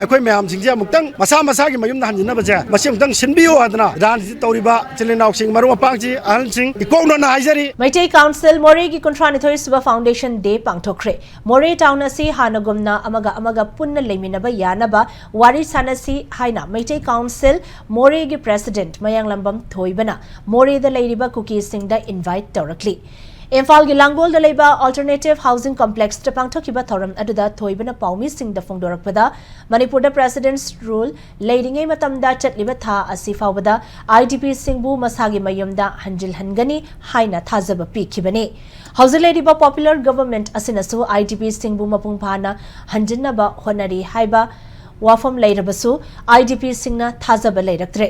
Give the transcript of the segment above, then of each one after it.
ꯑꯩꯈꯣꯏ ꯃꯌꯥꯝꯁꯤꯡꯁꯦ ꯑꯃꯨꯛꯇꯪ ꯃꯁꯥ ꯃꯁꯥꯒꯤ ꯃꯌꯨꯝꯗ ꯍꯟꯖꯤꯟꯅꯕꯁꯦ ꯃꯁꯤ ꯑꯃꯨꯛꯇꯪ ꯁꯤꯟꯕꯤꯌꯨ ꯍꯥꯏꯗꯅ ꯔꯥꯖꯅꯤꯇꯤ ꯇꯧꯔꯤꯕ ꯏꯆꯤꯜ ꯏꯅꯥꯎꯁꯤꯡ ꯃꯔꯨꯞ ꯃꯄꯥꯡꯁꯤꯡ ꯑꯍꯜꯁꯤꯡ ꯏꯀꯣꯛꯅꯅ ꯍꯥꯏꯖꯔꯤ ꯃꯩꯇꯩ ꯀꯥꯎꯟꯁꯤꯜ ꯃꯣꯔꯦꯒꯤ 39 ꯁꯨꯕ ꯐꯥꯎꯟꯗꯦꯁꯟ ꯗꯦ ꯄꯥꯡꯊꯣꯛꯈ꯭ꯔꯦ ꯃꯣꯔꯦ ꯇꯥꯎꯟ ꯑꯁꯤ ꯍꯥꯟꯅꯒꯨꯝꯅ ꯑꯃꯒ ꯄꯨꯟꯅ ꯂꯩꯃꯤꯟꯅꯕ ꯌꯥꯅꯕ ꯋꯥꯔꯤ ꯁꯥꯟꯅꯁꯤ ꯍꯥꯏꯅ ꯃꯩꯇꯩ ꯀꯥꯎꯟꯁꯤꯜ ꯃꯣꯔꯦꯒꯤ ꯄ꯭ꯔꯦꯁꯤꯗꯦꯟꯠ ꯃꯌꯥꯡꯂꯝꯕꯝ ꯊꯣꯏꯕꯅ ꯃꯣꯔꯦꯗ ꯂꯩꯔꯤꯕ ꯀꯨꯀꯤꯁꯤꯡꯗ ꯏꯟꯚꯥꯏꯠ ꯇꯧꯔꯛꯂꯤ ꯏꯝꯐꯥꯜꯒꯤ ꯂꯥꯡꯒꯣꯜꯗ ꯂꯩꯕ ꯑꯜꯇꯔꯅꯦꯇꯤꯚ ꯍꯥꯎꯁꯤꯡ ꯀꯝꯄ꯭ꯂꯦꯛꯁꯇ ꯄꯥꯡꯊꯣꯛꯈꯤꯕ ꯊꯧꯔꯝ ꯑꯗꯨꯗ ꯊꯣꯏꯕꯅ ꯄꯥꯎꯃꯤꯁꯤꯡꯗ ꯐꯣꯡꯗꯣꯔꯛꯄꯗ ꯃꯅꯤꯄꯨꯔꯗ ꯄ꯭ꯔꯦꯁꯤꯗꯦꯟꯠꯁ ꯔꯨꯜ ꯂꯩꯔꯤꯉꯩ ꯃꯇꯝꯗ ꯆꯠꯂꯤꯕ ꯊꯥ ꯑꯁꯤ ꯐꯥꯎꯕꯗ IDPꯁꯤꯡꯕꯨ ꯃꯁꯥꯒꯤ ꯃꯌꯨꯝꯗ ꯍꯟꯖꯤꯜꯍꯟꯒꯅꯤ ꯍꯥꯏꯅ ꯊꯥꯖꯕ ꯄꯤꯈꯤꯕꯅꯤ ꯍꯧꯖꯤꯛ ꯂꯩꯔꯤꯕ ꯄꯣꯄꯨꯂꯔ ꯒꯚꯔꯟꯃꯦꯟꯠ ꯑꯁꯤꯅꯁꯨ IDPꯁꯤꯡꯕꯨ ꯃꯄꯨꯡ ꯐꯥꯅ ꯍꯟꯖꯤꯟꯅꯕ ꯍꯣꯠꯅꯔꯤ ꯍꯥꯏꯕ ꯋꯥꯐꯝ ꯂꯩꯔꯕꯁꯨ IDPꯁꯤꯡꯅ ꯊꯥꯖꯕ ꯂꯩꯔꯛꯇ꯭ꯔꯦ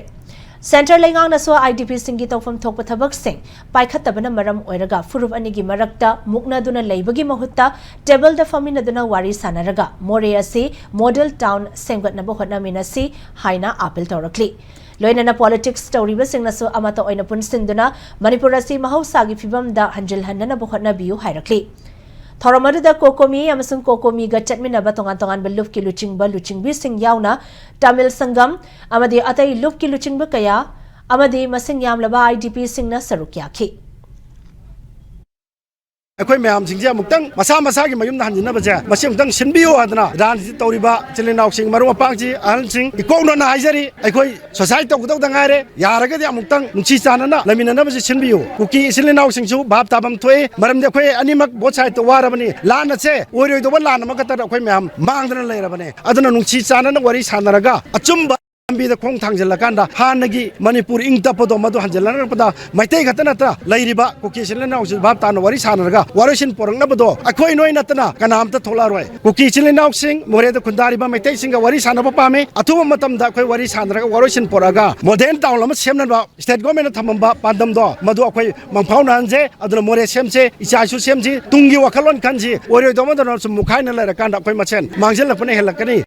ꯁꯦꯟꯇꯔ ꯂꯩꯉꯥꯛꯅꯁꯨ IDPꯁꯤꯡꯒꯤ ꯇꯧꯐꯝ ꯊꯣꯛꯄ ꯊꯕꯛꯁꯤꯡ ꯄꯥꯏꯈꯠꯇꯕꯅ ꯃꯔꯝ ꯑꯣꯏꯔꯒ ꯐꯨꯔꯨꯞ ꯑꯅꯤꯒꯤ ꯃꯔꯛꯇ ꯃꯨꯛꯅꯗꯨꯅ ꯂꯩꯕꯒꯤ ꯃꯍꯨꯠꯇ ꯇꯦꯕꯜꯗ ꯐꯝꯃꯤꯟꯅꯗꯨꯅ ꯋꯥꯔꯤ ꯁꯥꯟꯅꯔꯒ ꯃꯣꯔꯦ ꯑꯁꯤ ꯃꯣꯗꯦꯜ ꯇꯥꯎꯟ ꯁꯦꯝꯒꯠꯅꯕ ꯍꯣꯠꯅꯃꯤꯟꯅꯁꯤ ꯍꯥꯏꯅ ꯑꯥꯄꯤꯜ ꯇꯧꯔꯛꯂꯤ ꯂꯣꯏꯅꯅ ꯄꯣꯂꯤꯇꯤꯛꯁ ꯇꯧꯔꯤꯕꯁꯤꯡꯅꯁꯨ ꯑꯃꯠꯇ ꯑꯣꯏꯅ ꯄꯨꯟꯁꯤꯟꯗꯨꯅ ꯃꯅꯤꯄꯨꯔ ꯑꯁꯤ ꯃꯍꯧꯁꯥꯒꯤ ꯐꯤꯚꯝꯗ ꯍꯟꯖꯤꯜꯍꯟꯅꯕ ꯍꯣꯠꯅꯕꯤꯌꯨ ꯍꯥꯏꯔꯛꯂꯤ ꯊꯧꯔꯝ ꯑꯗꯨꯗ ꯀꯣꯀꯣꯃꯤ ꯑꯃꯁꯨꯡ ꯀꯣꯀꯣꯃꯤꯒ ꯆꯠꯃꯤꯟꯅꯕ ꯇꯣꯉꯥꯟ-ꯇꯣꯉꯥꯟꯕ ꯂꯨꯞꯀꯤ ꯂꯨꯆꯤꯡꯕ ꯂꯨꯆꯤꯡꯕꯤꯁꯤꯡ ꯌꯥꯎꯅ ꯇꯥꯃꯤꯜ ꯁꯪꯒꯝ ꯑꯃꯗꯤ ꯑꯇꯩ ꯂꯨꯞꯀꯤ ꯂꯨꯆꯤꯡꯕ ꯀꯌꯥ ꯑꯃꯗꯤ ꯃꯁꯤꯡ ꯌꯥꯝꯂꯕ IDPꯁꯤꯡꯅ ꯁꯔꯨꯛ ꯌꯥꯈꯤ ꯑꯩꯈꯣꯏ ꯃꯌꯥꯝꯁꯤꯡꯁꯦ ꯑꯃꯨꯛꯇꯪ ꯃꯁꯥ ꯃꯁꯥꯒꯤ ꯃꯌꯨꯝꯗ ꯍꯟꯖꯤꯟꯅꯕꯁꯦ ꯃꯁꯤ ꯑꯃꯨꯛꯇꯪ ꯁꯤꯟꯕꯤꯌꯨ ꯍꯥꯏꯗꯅ ꯔꯥꯖꯅꯤꯇꯤ ꯇꯧꯔꯤꯕ ꯏꯆꯤꯜ ꯏꯅꯥꯎꯁꯤꯡ ꯃꯔꯨꯞ ꯃꯄꯥꯡꯁꯤꯡ ꯑꯍꯜꯁꯤꯡ ꯏꯀꯣꯛꯅꯅ ꯍꯥꯏꯖꯔꯤ ꯑꯩꯈꯣꯏ ꯁꯣꯁꯥꯏꯇꯤ ꯇꯧꯒꯗꯧꯗ ꯉꯥꯏꯔꯦ ꯌꯥꯔꯒꯗꯤ ꯑꯃꯨꯛꯇꯪ ꯅꯨꯡꯁꯤ ꯆꯥꯟꯅꯅ ꯂꯩꯃꯤꯟꯅꯅꯕꯁꯤ ꯁꯤꯟꯕꯤꯌꯨ ꯀꯨꯀꯤ ꯏꯆꯤꯜ ꯏꯅꯥꯎꯁꯤꯡꯁꯨ ꯚꯥꯞ ꯇꯥꯐꯝ ꯊꯣꯛꯏ ꯃꯔꯝꯗꯤ ꯑꯩꯈꯣꯏ ꯑꯅꯤꯃꯛ ꯕꯣꯠ ꯁꯥꯏꯗꯇ ꯋꯥꯔꯕꯅꯤ ꯂꯥꯟꯅꯁꯦ ꯑꯣꯏꯔꯣꯏꯗꯧꯕ ꯂꯥꯟ ꯑꯃꯈꯛꯇꯗ ꯑꯩꯈꯣꯏ ꯃꯌꯥꯝ ꯃꯥꯡꯗꯅ ꯂꯩꯔꯕꯅꯦ ꯑꯗꯨꯅ ꯅꯨꯡꯁꯤ ꯆꯥꯟꯅꯅ ꯋꯥꯔꯤ ꯁꯥꯟꯅꯔꯒ ꯑꯆꯨꯝꯕ ꯂꯝꯕꯤꯗ ꯈꯣꯡ ꯊꯥꯡꯖꯤꯜꯂꯀꯥꯟꯗ ꯍꯥꯟꯅꯒꯤ ꯃꯅꯤꯄꯨꯔ ꯏꯪ ꯇꯞꯄꯗꯣ ꯃꯗꯨ ꯍꯟꯖꯤꯜꯂꯛꯄꯗ ꯃꯩꯇꯩ ꯈꯛꯇ ꯅꯠꯇꯅ ꯂꯩꯔꯤꯕ ꯀꯨꯀꯤ ꯏꯆꯤꯜ ꯏꯅꯥꯎꯁꯨ ꯚꯥꯞ ꯇꯥꯅ ꯋꯥꯔꯤ ꯁꯥꯟꯅꯔꯒ ꯋꯥꯔꯣꯏꯁꯤꯟ ꯄꯣꯔꯛꯅꯕꯗꯣ ꯑꯩꯈꯣꯏ ꯅꯣꯏ ꯅꯠꯇꯅ ꯀꯅꯥꯝꯇ ꯊꯣꯛꯂꯛꯑꯔꯣꯏ ꯀꯨꯀꯤ ꯏꯆꯤꯜ ꯏꯅꯥꯎꯁꯤꯡ ꯃꯣꯔꯦꯗ ꯈꯨꯟꯗꯥꯔꯤꯕ ꯃꯩꯇꯩꯁꯤꯡꯒ ꯋꯥꯔꯤ ꯁꯥꯟꯅꯕ ꯄꯥꯝꯃꯤ ꯑꯊꯨꯕ ꯃꯇꯝꯗ ꯑꯩꯈꯣꯏ ꯋꯥꯔꯤ ꯁꯥꯟꯅꯔꯒ ꯋꯥꯔꯣꯏꯁꯤꯟ ꯄꯣꯔꯛꯑꯒ ꯃꯣꯗꯦꯜ ꯇꯥꯎꯟ ꯑꯃ ꯁꯦꯝꯅꯕ ꯁ꯭ꯇꯦꯠ ꯒꯣꯔꯃꯦꯟꯠꯅ ꯊꯝꯃꯝꯕ ꯄꯥꯟꯗꯝꯗꯣ ꯃꯗꯨ ꯑꯩꯈꯣꯏ ꯃꯪꯐꯥꯎꯅꯍꯟꯖꯦ ꯑꯗꯨꯅ ꯃꯣꯔꯦ ꯁꯦꯝꯁꯦ ꯏꯆꯥ ꯏꯁꯨ ꯁꯦꯝꯁꯤ ꯇꯨꯡꯒꯤ ꯋꯥꯈꯜꯂꯣꯟ ꯈꯟꯁꯤ ꯑꯣꯏꯔꯣꯏꯗꯧꯕꯗꯅ ꯁꯨꯝ ꯃꯨꯛꯈꯥꯏꯅ ꯂꯩꯔꯀꯥꯟꯗ ꯑꯩꯈꯣꯏ ꯃꯁꯦꯟ ꯃꯥꯡꯖꯤꯜꯂꯛꯄꯅ ꯍꯦꯜꯂꯛꯀꯅꯤ